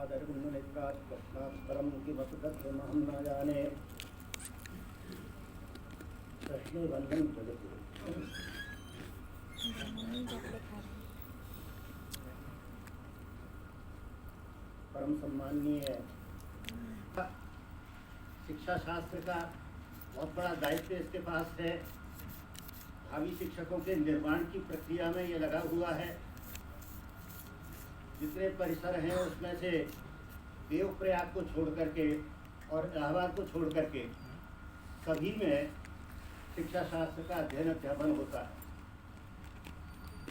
परम किमपि तत्त्वमहं न जाने कृष्णे बंधन जगति परम सम्माननीय शिक्षा शास्त्र का बहुत बड़ा दायित्व इसके पास है। भावी शिक्षकों के निर्माण की प्रक्रिया में ये लगा हुआ है। जितने परिसर हैं उसमें से देवप्रयाग को छोड़ करके और इलाहाबाद को छोड़ करके सभी में शिक्षा शास्त्र का अध्ययन अध्यापन होता है।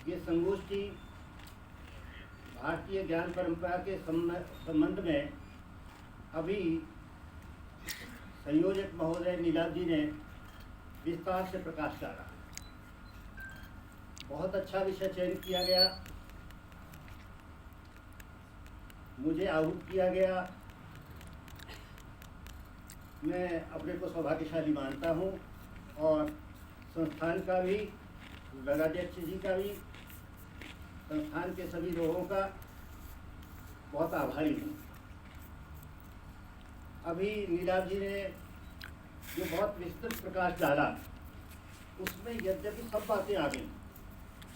ये संगोष्ठी भारतीय ज्ञान परंपरा के संबंध में अभी संयोजक महोदय नीलाभ जी ने विस्तार से प्रकाश डाला। बहुत अच्छा विषय चयन किया गया, मुझे आहूत किया गया। मैं अपने को सौभाग्यशाली मानता हूँ और संस्थान का भी, गणाध्यक्ष जी का भी, संस्थान के सभी लोगों का बहुत आभारी हूँ। अभी नीलाभ जी ने जो बहुत विस्तृत प्रकाश डाला उसमें यद्यपि सब बातें आ गई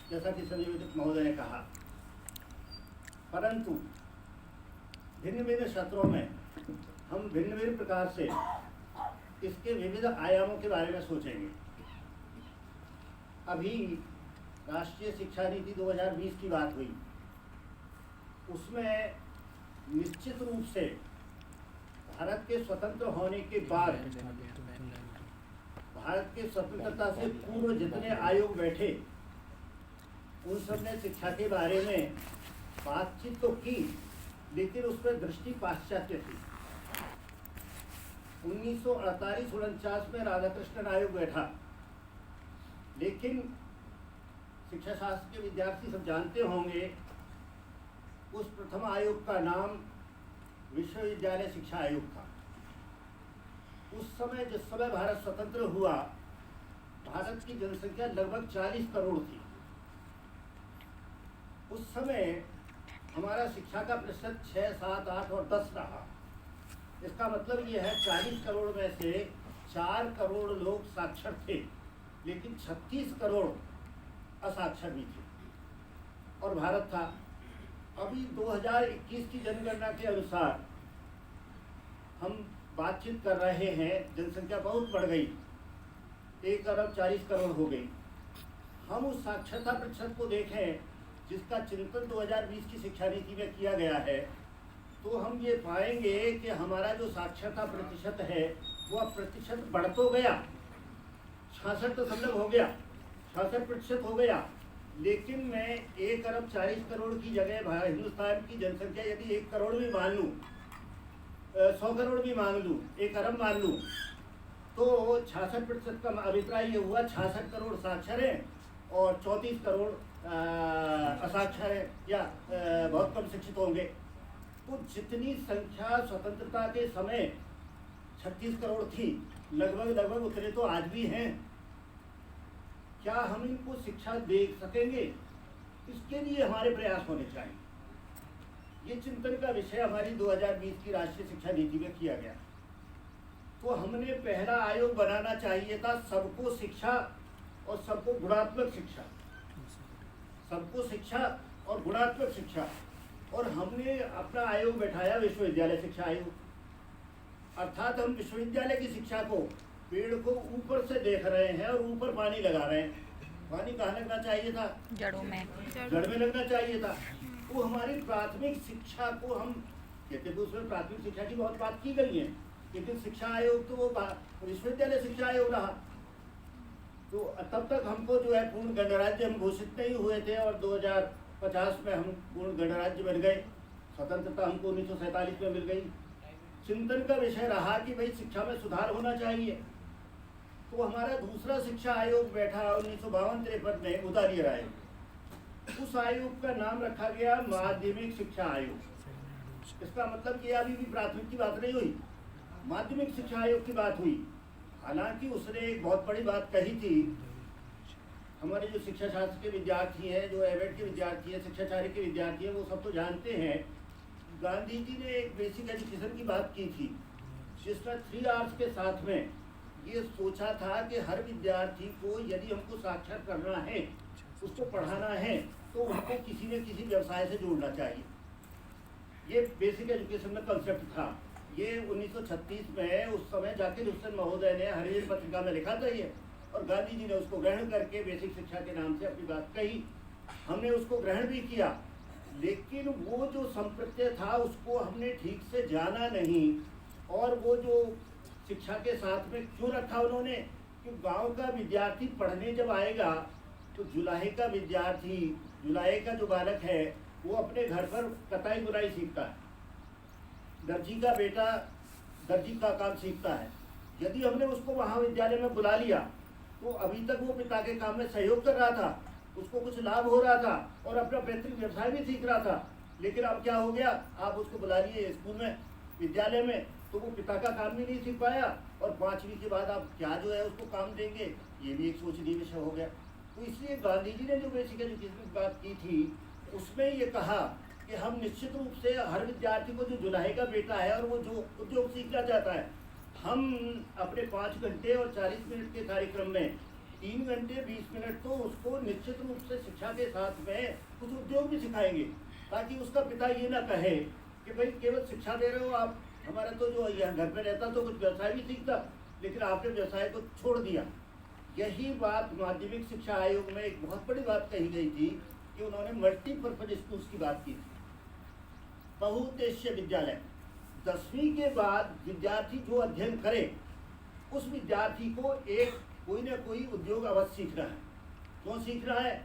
जैसा कि संयोजक महोदय ने कहा, परंतु भिन्न भिन्न सत्रों में हम भिन्न भिन्न प्रकार से इसके विविध आयामों के बारे में सोचेंगे। अभी राष्ट्रीय शिक्षा नीति 2020 की बात हुई, उसमें निश्चित रूप से भारत के स्वतंत्र होने के बाद भारत के स्वतंत्रता से पूर्व जितने आयोग बैठे उन सब ने शिक्षा के बारे में बातचीत तो की, लेकिन उस पर दृष्टि पाश्चात्य थी। 1948-49 में राधाकृष्णन आयोग बैठा, लेकिन शिक्षा शास्त्र के विद्यार्थी सब जानते होंगे उस प्रथम आयोग का नाम विश्वविद्यालय शिक्षा आयोग था। उस समय जिस समय भारत स्वतंत्र हुआ, भारत की जनसंख्या लगभग 40 करोड़ थी। उस समय हमारा शिक्षा का प्रतिशत 6, 7, 8 और 10 रहा। इसका मतलब ये है 40 करोड़ में से 4 करोड़ लोग साक्षर थे, लेकिन 36 करोड़ असाक्षर भी थे और भारत था। अभी 2021 की जनगणना के अनुसार हम बातचीत कर रहे हैं, जनसंख्या बहुत बढ़ गई, 1 अरब 40 करोड़ हो गई। हम उस साक्षरता प्रतिशत को देखें जिसका चिंतन 2020 की शिक्षा नीति में किया गया है, तो हम ये पाएंगे कि हमारा जो साक्षरता प्रतिशत है वह प्रतिशत बढ़ तो गया, 66 तो सब हो गया, 66% हो गया, लेकिन मैं 1 अरब 40 करोड़ की जगह हिंदुस्तान की जनसंख्या यदि 1 करोड़ भी मान लूँ, 100 करोड़ भी मान लूँ, 1 अरब मान लूँ, तो 66% का अभिप्राय ये हुआ 66 करोड़ साक्षर हैं और 34 करोड़ असाक्षर हैं या बहुत कम शिक्षित होंगे। तो जितनी संख्या स्वतंत्रता के समय 36 करोड़ थी, लगभग उतने तो आज भी हैं। क्या हम इनको शिक्षा दे सकेंगे? इसके लिए हमारे प्रयास होने चाहिए। ये चिंतन का विषय हमारी 2020 की राष्ट्रीय शिक्षा नीति में किया गया। तो हमने पहला आयोग बनाना चाहिए था सबको शिक्षा और सबको गुणात्मक शिक्षा, सबको शिक्षा और गुणात्मक शिक्षा, और हमने अपना आयोग बैठाया विश्वविद्यालय शिक्षा आयोग। अर्थात हम विश्वविद्यालय की शिक्षा को, पेड़ को ऊपर से देख रहे हैं और ऊपर पानी लगा रहे हैं। पानी कहाँ लगना चाहिए था? जड़ में लगना चाहिए था। तो हमारी प्राथमिक शिक्षा को हम कहते थे, उसमें प्राथमिक शिक्षा की बहुत बात की गई है, लेकिन शिक्षा आयोग तो वो विश्वविद्यालय शिक्षा आयोग रहा। तो तब तक हमको जो है पूर्ण गणराज्य हम घोषित नहीं हुए थे और 2050 में हम पूर्ण गणराज्य बन गए। स्वतंत्रता हमको 1947 में मिल गई। चिंतन का विषय रहा कि भाई शिक्षा में सुधार होना चाहिए। तो हमारा दूसरा शिक्षा आयोग बैठा 1952-53 में, उदारीय आयोग। उस आयोग का नाम रखा गया माध्यमिक शिक्षा आयोग। इसका मतलब कि अभी भी प्राथमिक की बात नहीं हुई, माध्यमिक शिक्षा आयोग की बात हुई। हालांकि उसने एक बहुत बड़ी बात कही थी। हमारे जो शिक्षा शास्त्र के विद्यार्थी हैं, जो एवेट के विद्यार्थी हैं, शिक्षाचार्य के विद्यार्थी हैं, वो सब तो जानते हैं गांधी जी ने एक बेसिक एजुकेशन की बात की थी, जिसमें 3 आवर्स के साथ में ये सोचा था कि हर विद्यार्थी को यदि हमको साक्षर करना है, उसको पढ़ाना है, तो उनको किसी न किसी व्यवसाय से जोड़ना चाहिए। ये बेसिक एजुकेशन में कंसेप्ट था। ये 1936 में उस समय जाकिर हुसैन महोदय ने हरिजन पत्रिका में लिखा था ये, और गांधी जी ने उसको ग्रहण करके बेसिक शिक्षा के नाम से अपनी बात कही। हमने उसको ग्रहण भी किया, लेकिन वो जो संप्रत्यय था उसको हमने ठीक से जाना नहीं। और वो जो शिक्षा के साथ में क्यों रखा उन्होंने कि गांव का विद्यार्थी पढ़ने जब आएगा तो जुलाहे का विद्यार्थी, जुलाहे का जो बालक है, वो अपने घर पर कताई बुनाई सीखता है, दर्जी का बेटा दर्जी का काम सीखता है। यदि हमने उसको वहाँ विद्यालय में बुला लिया तो अभी तक वो पिता के काम में सहयोग कर रहा था, उसको कुछ लाभ हो रहा था और अपना बेहतरीन व्यवसाय भी सीख रहा था। लेकिन अब क्या हो गया, आप उसको बुला लिए स्कूल में, विद्यालय में, तो वो पिता का काम भी नहीं सीख पाया, और 5वीं के बाद आप क्या जो है उसको काम देंगे, ये भी एक सोचनीय विषय हो गया। तो इसलिए गांधी जी ने जो बेसिक एजुकेशन की बात की थी, उसमें ये कहा कि हम निश्चित रूप से हर विद्यार्थी को जो जुलाहे का बेटा है और वो जो उद्योग सीखना चाहता है, हम अपने 5 घंटे और 40 मिनट के कार्यक्रम में 3 घंटे 20 मिनट तो उसको निश्चित रूप से शिक्षा के साथ में कुछ उद्योग भी सिखाएंगे, ताकि उसका पिता ये ना कहे कि भाई केवल शिक्षा दे रहे हो आप, हमारा तो जो यहाँ घर पे रहता तो कुछ व्यवसाय भी सीखता, लेकिन आपने व्यवसाय को छोड़ दिया। यही बात माध्यमिक शिक्षा आयोग में एक बहुत बड़ी बात कही गई थी कि उन्होंने मल्टीपर्पज स्कूल्स की बात की थी, बहुउद्देश्य विद्यालय। 10वीं के बाद विद्यार्थी जो अध्ययन करे, उस विद्यार्थी को एक कोई ना कोई उद्योग अवश्य सीखना है। क्यों सीख रहा है?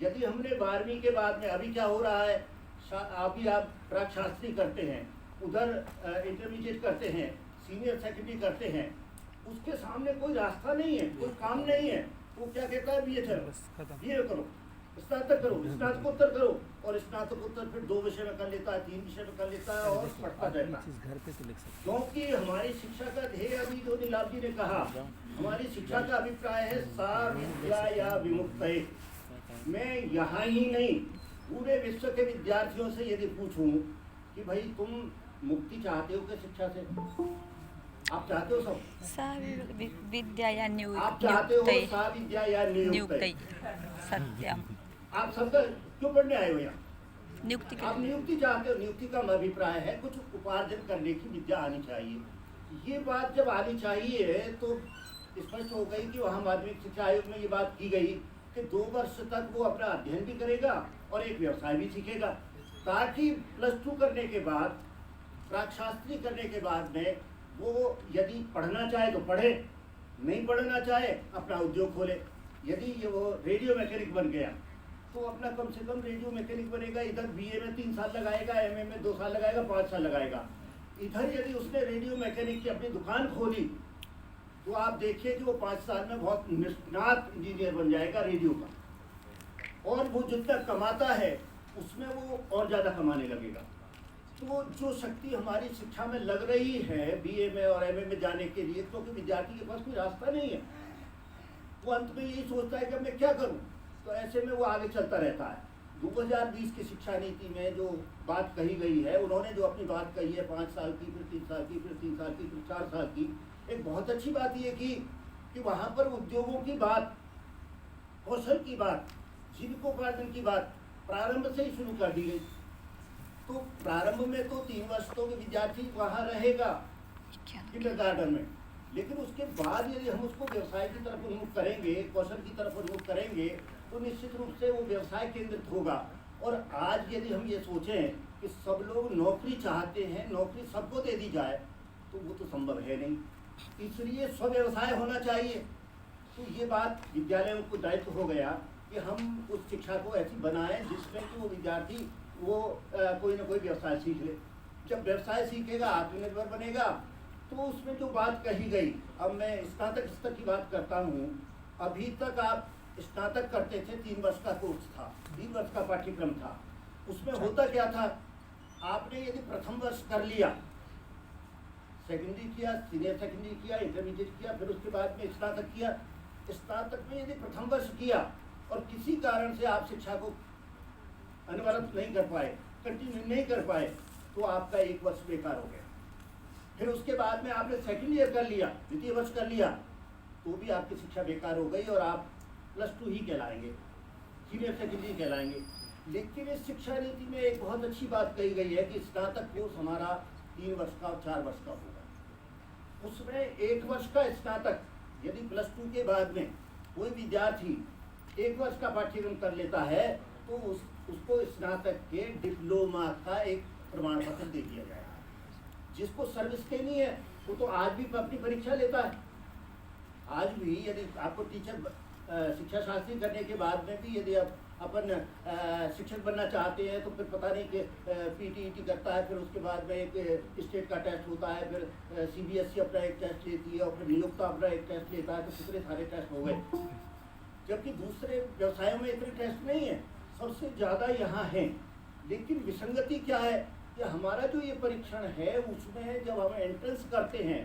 यदि हमने 12वीं के बाद में, अभी क्या हो रहा है, अभी आप प्राक शास्त्री करते हैं, उधर इंटरमीडिएट करते हैं, सीनियर सेकेंडरी करते हैं, उसके सामने कोई रास्ता नहीं है, कोई काम नहीं है। वो क्या कहता है, बीए करो, स्नातक करो, स्नातकोत्तर करो, और स्नातकोत्तर फिर 2 विषय में कर लेता है, 3 विषय में कर लेता है और पढ़ता रहता है। क्योंकि हमारी शिक्षा का ध्येय, अभी जो नीलाभ जी ने कहा, हमारी शिक्षा का अभिप्राय है सा विद्या या विमुक्त। मैं यहाँ ही नहीं, पूरे विश्व के विद्यार्थियों से यदि पूछूं कि भाई तुम मुक्ति चाहते हो क्या शिक्षा से? आप चाहते हो सब? विद्या या आप चाहते हो सा विद्या या नियुक्ति? सत्यम। आप सब क्यों पढ़ने आए हो यहाँ? नियुक्ति। आप नियुक्ति चाहते हो। नियुक्ति का अभिप्राय है कुछ उपार्जन करने की विद्या आनी चाहिए। ये बात जब आनी चाहिए तो स्पष्ट हो गई कि वहाँ माध्यमिक शिक्षा आयोग में ये बात की गई कि 2 वर्ष तक वो अपना अध्ययन भी करेगा और एक व्यवसाय भी सीखेगा, ताकि +2 करने के बाद, प्राकशास्त्री करने के बाद में वो यदि पढ़ना चाहे तो पढ़े, नहीं पढ़ना चाहे अपना उद्योग खोले। यदि ये वो रेडियो मैकेनिक बन गया तो अपना कम से कम रेडियो मैकेनिक बनेगा, इधर बीए में 3 साल लगाएगा, एमए में 2 साल लगाएगा, 5 साल लगाएगा। इधर यदि उसने रेडियो मैकेनिक की अपनी दुकान खोली तो आप देखिए कि वो 5 साल में बहुत निष्णात इंजीनियर बन जाएगा रेडियो का, और वो जितना कमाता है उसमें वो और ज़्यादा कमाने लगेगा। तो जो शक्ति हमारी शिक्षा में लग रही है बीए में और एमए में जाने के लिए, क्योंकि विद्यार्थी के पास कोई रास्ता नहीं है, वो अंत में यही सोचता है कि अब मैं क्या करूं, तो ऐसे में वो आगे चलता रहता है। 2020 की शिक्षा नीति में जो बात कही गई है, उन्होंने जो अपनी बात कही है 5 साल की, फिर 3 साल की, फिर 3 साल की, फिर 4 साल की, एक बहुत अच्छी बात ये की कि वहाँ पर उद्योगों की बात, कौशल की बात, जीविकोपार्जन की बात प्रारंभ से ही शुरू कर दी गई। तो प्रारंभ में तो 3 वर्ष तो विद्यार्थी वहाँ रहेगा किंडरगार्टन में, लेकिन उसके बाद यदि हम उसको व्यवसाय की तरफ उन्मुख करेंगे, कौशल की तरफ उन्मुख करेंगे, तो निश्चित रूप से वो व्यवसाय केंद्रित होगा। और आज यदि हम ये सोचें कि सब लोग नौकरी चाहते हैं, नौकरी सबको दे दी जाए, तो वो तो संभव है नहीं। इसलिए स्वव्यवसाय होना चाहिए। तो ये बात विद्यालयों को दायित्व हो गया कि हम उस शिक्षा को ऐसी बनाएं जिसमें कि वो विद्यार्थी वो कोई ना कोई व्यवसाय सीख ले। जब व्यवसाय सीखेगा, आत्मनिर्भर बनेगा, तो उसमें जो बात कही गई, अब मैं स्नातक स्तर की बात करता हूँ। अभी तक आप स्नातक करते थे, 3 वर्ष का कोर्स था, 3 वर्ष का पाठ्यक्रम था। उसमें होता क्या था, आपने यदि प्रथम वर्ष कर लिया, सेकेंडरी किया, सीनियर सेकेंडरी किया, इंटरमीडिएट किया, फिर उसके बाद में स्नातक किया। स्नातक में यदि प्रथम वर्ष किया और किसी कारण से आप शिक्षा को अनवरत नहीं कर पाए, कंटिन्यू नहीं कर पाए, तो आपका 1 वर्ष बेकार हो गया। फिर उसके बाद में आपने सेकंड ईयर कर लिया, द्वितीय वर्ष कर लिया, तो भी आपकी शिक्षा बेकार हो गई और आप +2 ही कहलाएंगे, सीनियर सेकेंडरी कहलाएंगे। लेकिन इस शिक्षा नीति में एक बहुत अच्छी बात कही गई है कि स्नातक कोर्स हमारा 3 वर्ष का और 4 वर्ष का होगा। उसमें 1 वर्ष का स्नातक, यदि +2 के बाद में कोई विद्यार्थी 1 वर्ष का पाठ्यक्रम कर लेता है तो उसको स्नातक के डिप्लोमा का एक प्रमाण पत्र दे दिया जाएगा। जिसको सर्विस देनी है वो तो आज भी अपनी परीक्षा लेता है। आज भी यदि आपको टीचर शिक्षा शास्त्री करने के बाद में भी यदि आप अपन शिक्षक बनना चाहते हैं तो फिर पता नहीं कि PTET करता है, फिर उसके बाद में एक स्टेट का टेस्ट होता है, फिर CBSE अपना एक टेस्ट लेती है और फिर नियोक्ता अपना एक टेस्ट लेता है, तो कितने सारे टेस्ट हो गए। जबकि दूसरे व्यवसायों में इतने टेस्ट नहीं है, सबसे ज़्यादा यहाँ हैं। लेकिन विसंगति क्या है कि हमारा जो ये परीक्षण है उसमें जब हम एंट्रेंस करते हैं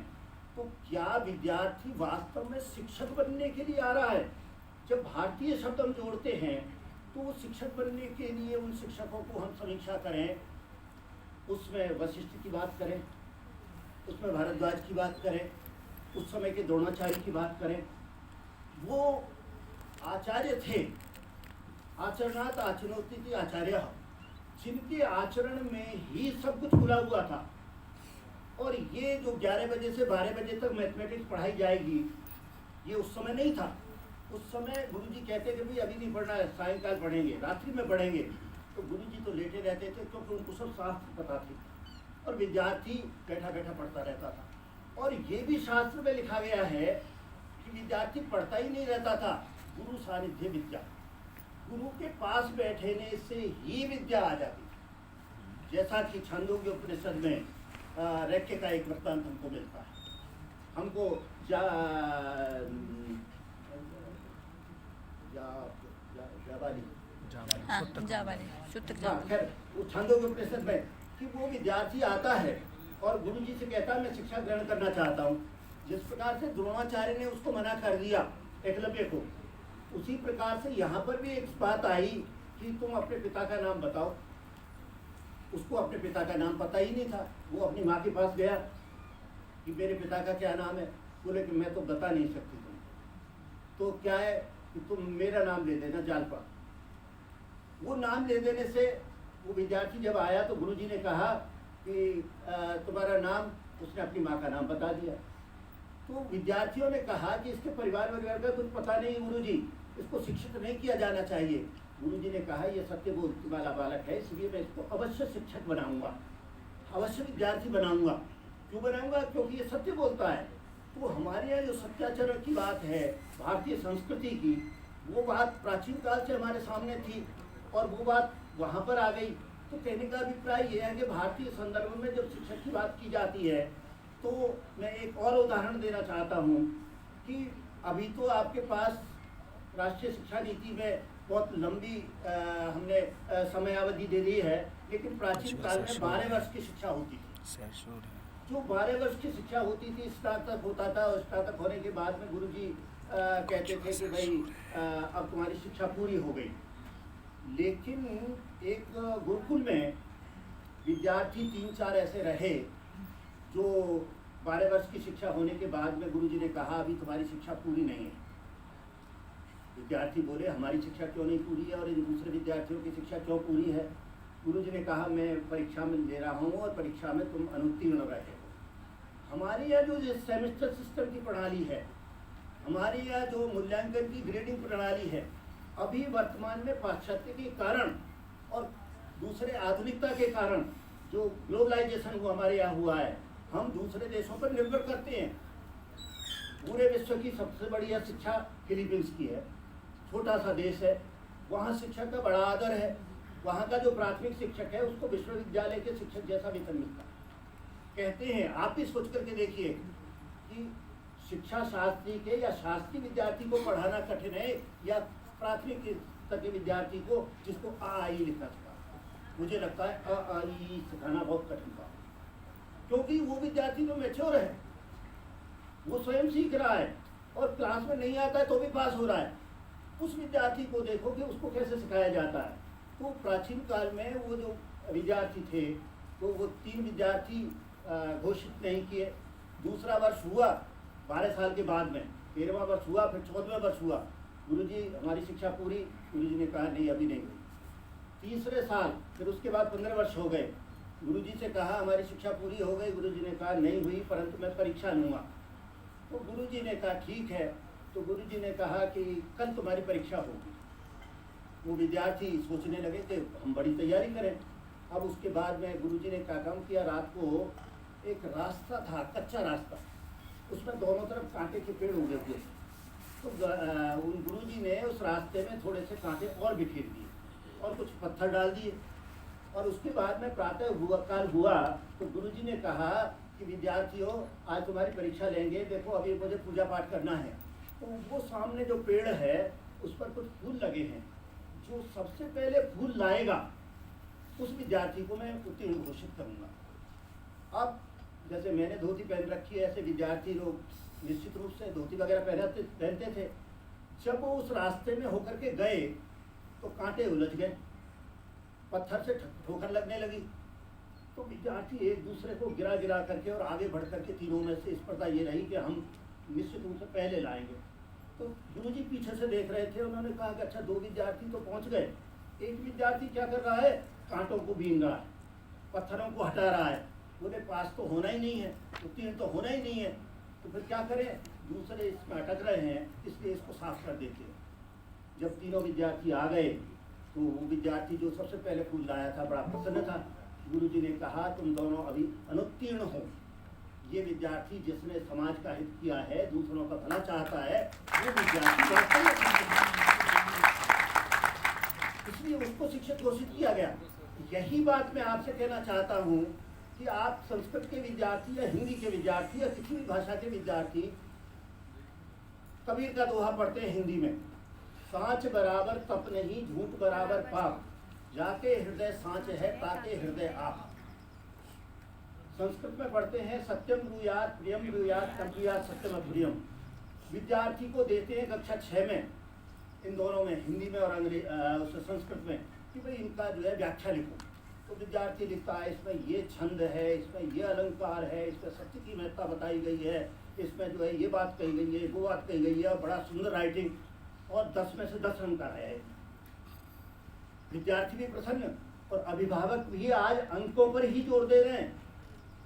तो क्या विद्यार्थी वास्तव में शिक्षक बनने के लिए आ रहा है। जब भारतीय शब्द हम जोड़ते हैं तो वो शिक्षक बनने के लिए उन शिक्षकों को हम समीक्षा करें, उसमें वशिष्ठ की बात करें, उसमें भारद्वाज की बात करें, उस समय के द्रोणाचार्य की बात करें। वो आचार्य थे, आचरणात् आचनोति आचार्य, जिनके आचरण में ही सब कुछ खुला हुआ था। और ये जो 11 बजे से 12 बजे तक मैथमेटिक्स पढ़ाई जाएगी, ये उस समय नहीं था। उस समय गुरुजी कहते थे भाई अभी नहीं पढ़ना है, सायंकाल पढ़ेंगे, रात्रि में पढ़ेंगे। तो गुरुजी तो लेटे रहते थे क्योंकि उनको सब शास्त्र पता थी और विद्यार्थी बैठा बैठा पढ़ता रहता था। और ये भी शास्त्र में लिखा गया है कि विद्यार्थी पढ़ता ही नहीं रहता था, गुरु सानिध्य विद्या, गुरु के पास बैठने से ही विद्या आ जाती। जैसा कि छांदोग्य उपनिषद में रैक्य का एक वृत्तांत हमको मिलता है। हमको खैर वो छांदोग्य उपनिषद में कि वो विद्यार्थी आता है और गुरु जी से कहता है मैं शिक्षा ग्रहण करना चाहता हूँ। जिस प्रकार से द्रोणाचार्य ने उसको मना कर दिया एकलव्य को, उसी प्रकार से यहाँ पर भी एक बात आई कि तुम अपने पिता का नाम बताओ। उसको अपने पिता का नाम पता ही नहीं था। वो अपनी माँ के पास गया कि मेरे पिता का क्या नाम है। बोले कि मैं तो बता नहीं सकती तुम, तो क्या है कि तुम मेरा नाम ले देना जालपा। वो नाम ले देने से वो विद्यार्थी जब आया तो गुरुजी ने कहा कि तुम्हारा नाम, उसने अपनी माँ का नाम बता दिया। तो विद्यार्थियों ने कहा कि इसके परिवार वगैरह का कुछ पता नहीं गुरुजी, इसको शिक्षित नहीं किया जाना चाहिए। गुरुजी ने कहा ये सत्य बोलने वाला बालक है, इसलिए मैं इसको अवश्य शिक्षक बनाऊंगा, अवश्य विद्यार्थी बनाऊंगा। क्यों बनाऊंगा? क्योंकि ये सत्य बोलता है। तो हमारे यहाँ जो सत्याचरण की बात है भारतीय संस्कृति की, वो बात प्राचीन काल से हमारे सामने थी और वो बात वहाँ पर आ गई। तो कहने का अभिप्राय ये है कि भारतीय संदर्भ में जब शिक्षक की बात की जाती है तो मैं एक और उदाहरण देना चाहता हूँ कि अभी तो आपके पास राष्ट्रीय शिक्षा नीति में बहुत लंबी हमने समयावधि दे दी है, लेकिन प्राचीन काल में 12 वर्ष की शिक्षा होती थी। जो 12 वर्ष की शिक्षा होती थी, स्नातक होता था और स्नातक होने के बाद में गुरुजी कहते थे कि भाई अब तुम्हारी शिक्षा पूरी हो गई। लेकिन एक गुरुकुल में विद्यार्थी 3-4 ऐसे रहे जो 12 वर्ष की शिक्षा होने के बाद में गुरुजी ने कहा अभी तुम्हारी शिक्षा पूरी नहीं है। विद्यार्थी बोले हमारी शिक्षा क्यों नहीं पूरी है और इन दूसरे विद्यार्थियों की शिक्षा क्यों पूरी है? गुरुजी ने कहा मैं परीक्षा में दे रहा हूँ और परीक्षा में तुम अनुत्तीर्ण रहे हो। हमारे यहाँ जो सेमेस्टर सिस्टम की प्रणाली है, हमारे यहाँ जो मूल्यांकन की ग्रेडिंग प्रणाली है, अभी वर्तमान में पाश्चात्य के कारण और दूसरे आधुनिकता के कारण जो ग्लोबलाइजेशन हुआ हमारे यहाँ हुआ है, हम दूसरे देशों पर निर्भर करते हैं। पूरे विश्व की सबसे बढ़िया शिक्षा फिलीपींस की है, छोटा सा देश है, वहाँ शिक्षक का बड़ा आदर है। वहाँ का जो प्राथमिक शिक्षक है उसको विश्वविद्यालय के शिक्षक जैसा वेतन मिलता है। कहते हैं, आप भी सोच करके देखिए कि शिक्षा शास्त्री के या शास्त्री विद्यार्थी को पढ़ाना कठिन है या प्राथमिक स्तर के विद्यार्थी को जिसको आ ई लिखना सिखा। मुझे लगता है अ आ ई सिखाना बहुत कठिन था, क्योंकि वो विद्यार्थी तो मैच्योर है, वो स्वयं सीख रहा है और क्लास में नहीं आता है तो भी पास हो रहा है। उस विद्यार्थी को देखो कि उसको कैसे सिखाया जाता है। तो प्राचीन काल में वो जो विद्यार्थी थे तो वो 3 विद्यार्थी घोषित नहीं किए। दूसरा वर्ष हुआ 12 साल के बाद में, 13वां वर्ष हुआ, फिर 14वां वर्ष हुआ, गुरुजी हमारी शिक्षा पूरी, गुरुजी ने कहा नहीं अभी नहीं हुई। तीसरे साल फिर उसके बाद 15 वर्ष हो गए, गुरुजी से कहा हमारी शिक्षा पूरी हो गई, गुरुजी ने कहा नहीं हुई परंतु मैं परीक्षा लूँगा। तो गुरुजी ने कहा ठीक है। तो गुरुजी ने कहा कि कल तुम्हारी परीक्षा होगी। वो विद्यार्थी सोचने लगे कि हम बड़ी तैयारी करें। अब उसके बाद में गुरुजी ने क्या काम किया, रात को एक रास्ता था, कच्चा रास्ता, उसमें दोनों तरफ कांटे के पेड़ उगे थे। तो उन गुरुजी ने उस रास्ते में थोड़े से कांटे और बिखेर दिए और कुछ पत्थर डाल दिए। और उसके बाद में प्रातः काल हुआ तो गुरुजी ने कहा कि विद्यार्थियों आज तुम्हारी परीक्षा लेंगे, देखो अभी मुझे पूजा पाठ करना है। तो वो सामने जो पेड़ है उस पर कुछ फूल लगे हैं, जो सबसे पहले फूल लाएगा उस विद्यार्थी को मैं उत्तीर्ण घोषित करूँगा। अब जैसे मैंने धोती पहन रखी है, ऐसे विद्यार्थी लोग निश्चित रूप से धोती वगैरह पहनते थे। जब वो उस रास्ते में होकर के गए तो कांटे उलझ गए, पत्थर से ठोकर लगने लगी। तो विद्यार्थी एक दूसरे को गिरा गिरा करके और आगे बढ़ करके तीनों में से स्पर्धा ये रही कि हम निश्चित रूप से पहले लाएंगे। तो गुरुजी पीछे से देख रहे थे, उन्होंने कहा कि अच्छा 2 विद्यार्थी तो पहुंच गए, एक विद्यार्थी क्या कर रहा है, कांटों को बीन रहा है, पत्थरों को हटा रहा है। बोले पास तो होना ही नहीं है, उत्तीर्ण तो होना ही नहीं है, तो फिर क्या करें, दूसरे इसमें अटक रहे हैं, इसलिए इसको साफ कर देते हैं। जब तीनों विद्यार्थी आ गए तो वो विद्यार्थी जो सबसे पहले फूल लाया था बड़ा प्रसन्न था। गुरुजी ने कहा तुम दोनों अभी अनुत्तीर्ण हो। ये विद्यार्थी जिसने समाज का हित किया है, दूसरों का भला चाहता है, वो विद्यार्थी वास्तव में, इसलिए उसको शिक्षक घोषित किया गया। यही बात मैं आपसे कहना चाहता हूँ कि आप संस्कृत के विद्यार्थी या हिंदी के विद्यार्थी या किसी भी भाषा के विद्यार्थी कबीर का दोहा पढ़ते हैं हिंदी में, सांच बराबर तप नहीं, झूठ बराबर पाप, जाके हृदय सांच है ताके हृदय आप। संस्कृत में पढ़ते हैं सत्यम ब्रूयात प्रियम ब्रूयात तम ब्रूयात सत्यम अप्रियम। विद्यार्थी को देते हैं कक्षा 6 में, इन दोनों में, हिंदी में और संस्कृत में, कि भाई इनका जो है व्याख्या लिखो। तो विद्यार्थी लिखता है इसमें ये छंद है, इसमें ये अलंकार है, इसमें सत्य की महत्ता बताई गई है, इसमें जो है ये बात कही गई है, वो बात कही गई है, बड़ा सुंदर राइटिंग, और 10 में से 10 अंक आया है। विद्यार्थी भी प्रसन्न और अभिभावक भी आज अंकों पर ही जोर दे रहे हैं।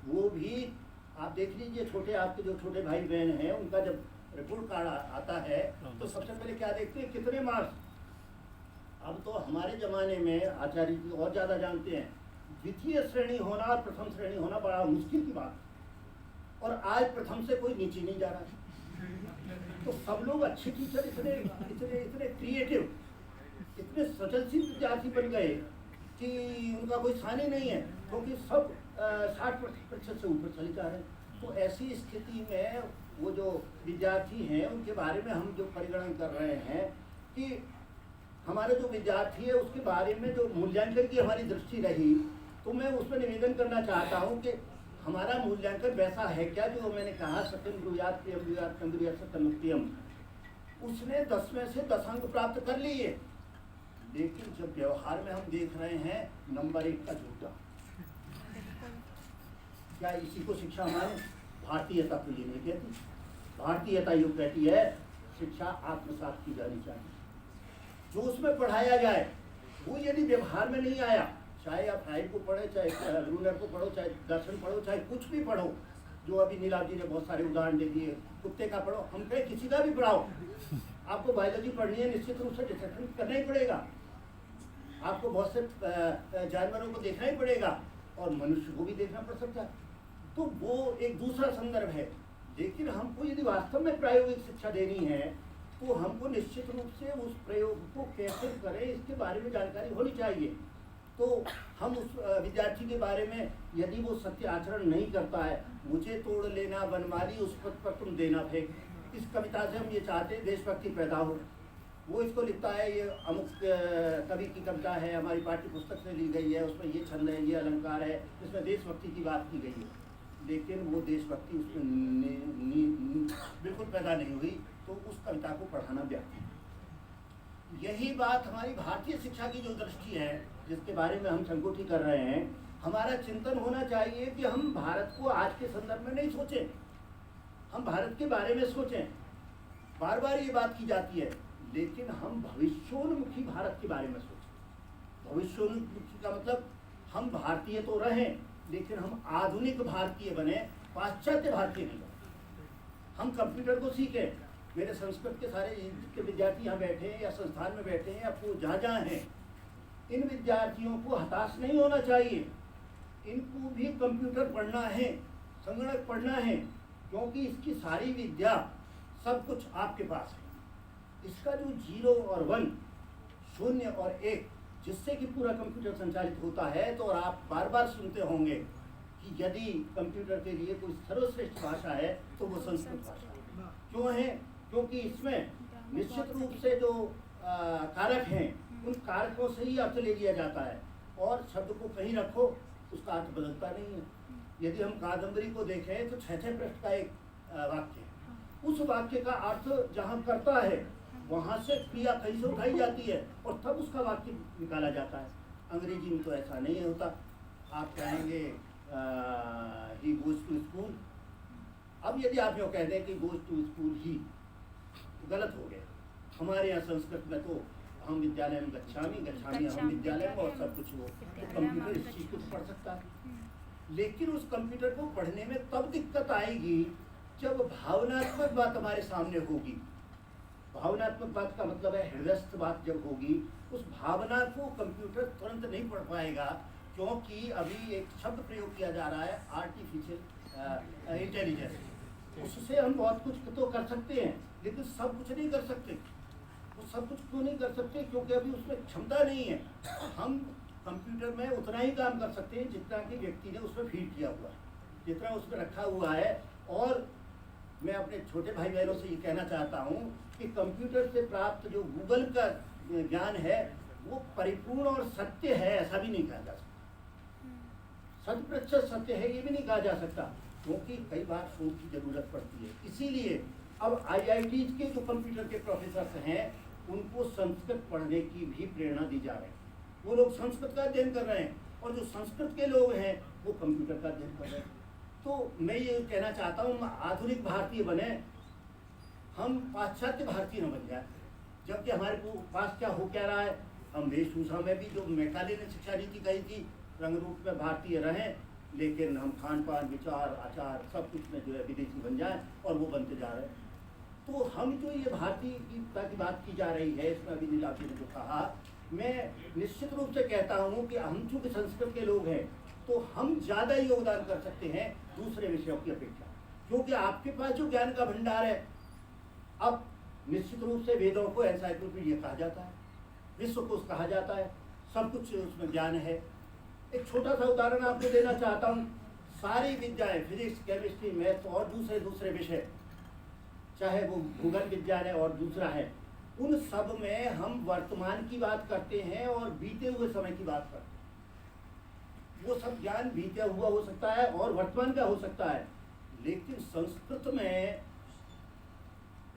वो भी आप देख लीजिए, छोटे आपके जो छोटे भाई बहन हैं उनका जब रिपोर्ट कार्ड आता है तो सबसे पहले क्या देखते हैं, कितने मार्क्स। अब तो हमारे ज़माने में आचार्य जी और ज़्यादा जानते हैं, द्वितीय श्रेणी होना और प्रथम श्रेणी होना बड़ा मुश्किल की बात है, और आज प्रथम से कोई नीचे नहीं जा रहा है। तो सब लोग अच्छे टीचर इतने इतने इतने क्रिएटिव, इतने सृजनशील विद्यार्थी बन गए कि उनका कोई स्थान ही नहीं है, क्योंकि सब 60% से ऊपर चले जा रहे हैं। तो ऐसी स्थिति में वो जो विद्यार्थी हैं उनके बारे में हम जो परिगणन कर रहे हैं कि हमारे जो विद्यार्थी है उसके बारे में जो मूल्यांकन की हमारी दृष्टि रही, तो मैं उसमें निवेदन करना चाहता हूँ कि हमारा मूल्यांकन वैसा है क्या, जो मैंने कहा सत्यम ब्रूयात प्रियम ब्रूयात तम ब्रूयात सत्यम उत्तम, उसने 10 में से 10 अंक प्राप्त कर लिए, लेकिन जब व्यवहार में हम देख रहे हैं नंबर 1 का झूठा। क्या इसी को शिक्षा हमारे भारतीयता तो ये नहीं कहती, भारतीयता यूँ कहती है शिक्षा आत्मसात की जानी चाहिए। जो उसमें पढ़ाया जाए वो यदि व्यवहार में नहीं आया, चाहे आप आयन को पढ़े, चाहे रूलर को पढ़ो, चाहे दर्शन पढ़ो, चाहे कुछ भी पढ़ो, जो अभी नीलाभ जी ने बहुत सारे उदाहरण दे दिए, कुत्ते का पढ़ो, हम कहें किसी का भी पढ़ाओ, आपको बायोलॉजी पढ़नी है, निश्चित रूप से डिटेक्शन करना ही पड़ेगा, आपको बहुत से जानवरों को देखना ही पड़ेगा और मनुष्य को भी देखना पड़ सकता है। तो वो एक दूसरा संदर्भ है, लेकिन हमको यदि वास्तव में प्रायोगिक शिक्षा देनी है तो हमको निश्चित रूप से उस प्रयोग को कैसे करें इसके बारे में जानकारी होनी चाहिए। तो हम उस विद्यार्थी के बारे में, यदि वो सत्य आचरण नहीं करता है, मुझे तोड़ लेना बनमाली उस पद पर तुम देना फेंक, इस कविता से हम ये चाहते हैं देशभक्ति पैदा हो। वो इसको लिखता है, ये अमुक कवि की कविता है, हमारी पाठ्य पुस्तक से ली गई है, उसमें ये छंद है, ये अलंकार है, इसमें देशभक्ति की बात की गई है, लेकिन वो देशभक्ति उसमें बिल्कुल पैदा नहीं हुई, तो उस कविता को पढ़ाना व्यर्थ है। यही बात हमारी भारतीय शिक्षा की जो दृष्टि है, जिसके बारे में हम संगोष्ठी कर रहे हैं, हमारा चिंतन होना चाहिए कि हम भारत को आज के संदर्भ में नहीं सोचें, हम भारत के बारे में सोचें। बार बार ये बात की जाती है, लेकिन हम भविष्योन्मुखी भारत के बारे में सोचें। भविष्योन्मुखी का मतलब हम भारतीय तो रहें, लेकिन हम आधुनिक भारतीय बने, पाश्चात्य भारतीय नहीं बने। हम कंप्यूटर को सीखें। मेरे संस्कृत के सारे जितने विद्यार्थी यहाँ बैठे हैं या संस्थान में बैठे हैं या जहाँ जहाँ हैं, इन विद्यार्थियों को हताश नहीं होना चाहिए। इनको भी कंप्यूटर पढ़ना है, संगणक पढ़ना है, क्योंकि इसकी सारी विद्या सब कुछ आपके पास है। इसका जो 0 और 1, 0 और 1, जिससे कि पूरा कंप्यूटर संचालित होता है, तो आप बार बार सुनते होंगे कि यदि कंप्यूटर के लिए कोई सर्वश्रेष्ठ भाषा है तो वो संस्कृत भाषा है। क्यों है? क्योंकि इसमें निश्चित रूप से जो कारक हैं, उन कारकों से ही अर्थ ले लिया जाता है, और शब्द को कहीं रखो उसका अर्थ बदलता नहीं है। यदि हम कादम्बरी को देखें तो 6 पृष्ठ का एक वाक्य है, उस वाक्य का अर्थ जहाँ करता है वहाँ से क्रिया कहीं से उठाई जाती है और तब उसका वाक्य निकाला जाता है। अंग्रेजी में तो ऐसा नहीं होता। आप कहेंगे ही गोज टू स्कूल, अब यदि आप यूँ कह दें कि गोज टू स्कूल ही, तो गलत हो गया। हमारे यहाँ संस्कृत में तो हम विद्यालय में गच्छामि हम विद्यालय में, और सब कुछ हो, तो कंप्यूटर इस चीज़ को पढ़ सकता है। लेकिन उस कंप्यूटर को पढ़ने में तब दिक्कत आएगी जब भावनात्मक बात हमारे सामने होगी। भावनात्मक बात का मतलब है हृदयस्थ बात जब होगी, उस भावना को कंप्यूटर तुरंत नहीं पढ़ पाएगा, क्योंकि अभी एक शब्द प्रयोग किया जा रहा है आर्टिफिशियल इंटेलिजेंस। उससे हम बहुत कुछ तो कर सकते हैं, लेकिन सब कुछ नहीं कर सकते। वो सब कुछ क्यों नहीं कर सकते? क्योंकि अभी उसमें क्षमता नहीं है। हम कंप्यूटर में उतना ही काम कर सकते हैं जितना कि व्यक्ति ने उसमें फीड किया हुआ है, जितना उसमें रखा हुआ है। और मैं अपने छोटे भाई बहनों से ये कहना चाहता हूँ कि कंप्यूटर से प्राप्त जो गूगल का ज्ञान है वो परिपूर्ण और सत्य है, ऐसा भी नहीं कहा जा सकता। 100% सत्य है ये भी नहीं कहा जा सकता, क्योंकि कई बार शोध की जरूरत पड़ती है। इसीलिए अब IITs के जो कंप्यूटर के प्रोफेसर हैं, उनको संस्कृत पढ़ने की भी प्रेरणा दी जा रही है। वो लोग संस्कृत का अध्ययन कर रहे हैं, और जो संस्कृत के लोग हैं वो कंप्यूटर का अध्ययन कर रहे हैं। तो मैं ये कहना चाहता हूँ, आधुनिक भारतीय बने, हम पाश्चात्य भारतीय न बन जाए। जबकि हमारे पास क्या हो क्या रहा है, हम वेशभूषा में भी जो मैकाले ने शिक्षा नीति कही थी, रंग रूप में भारतीय रहें, लेकिन हम खान पान, विचार, आचार सब कुछ में जो है विदेशी बन जाए, और वो बनते जा रहे हैं। तो हम जो ये भारतीयता की बात की जा रही है, इसमें अभी नीलाव जी ने जो कहा, मैं निश्चित रूप से कहता हूँ कि हम चूँकि संस्कृत के लोग हैं, तो हम ज़्यादा योगदान कर सकते हैं दूसरे विषयों की अपेक्षा, क्योंकि आपके पास जो ज्ञान का भंडार है, अब निश्चित रूप से वेदों को एनसाइक्लोपीडिया कहा जाता है, विश्वकोश कहा जाता है, सब कुछ उसमें ज्ञान है। एक छोटा सा उदाहरण आपको देना चाहता हूँ। सारी विद्याएं, फिजिक्स, केमिस्ट्री, मैथ और दूसरे विषय, चाहे वो भूगोल विज्ञान है और दूसरा है, उन सब में हम वर्तमान की बात करते हैं और बीते हुए समय की बात करते हैं। वो सब ज्ञान बीता हुआ हो सकता है और वर्तमान का हो सकता है, लेकिन संस्कृत में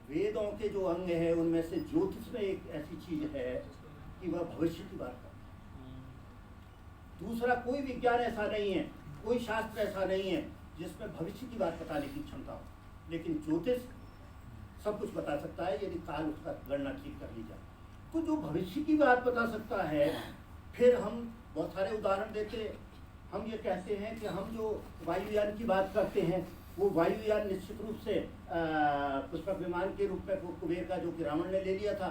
वेदों के जो अंग है उनमें से ज्योतिष में एक ऐसी चीज है कि वह भविष्य की बात करता है। दूसरा कोई विज्ञान ऐसा नहीं है, कोई शास्त्र ऐसा नहीं है जिसमें भविष्य की बात बताने की क्षमता हो, लेकिन ज्योतिष सब कुछ बता सकता है यदि काल उसका गणना ठीक कर ली जाए। तो जो भविष्य की बात बता सकता है, फिर हम बहुत सारे उदाहरण देते। हम ये कहते हैं कि हम जो वायुयान की बात करते हैं, वो वायुयान निश्चित रूप से पुष्पक विमान के रूप में कुबेर का, जो कि रावण ने ले लिया था,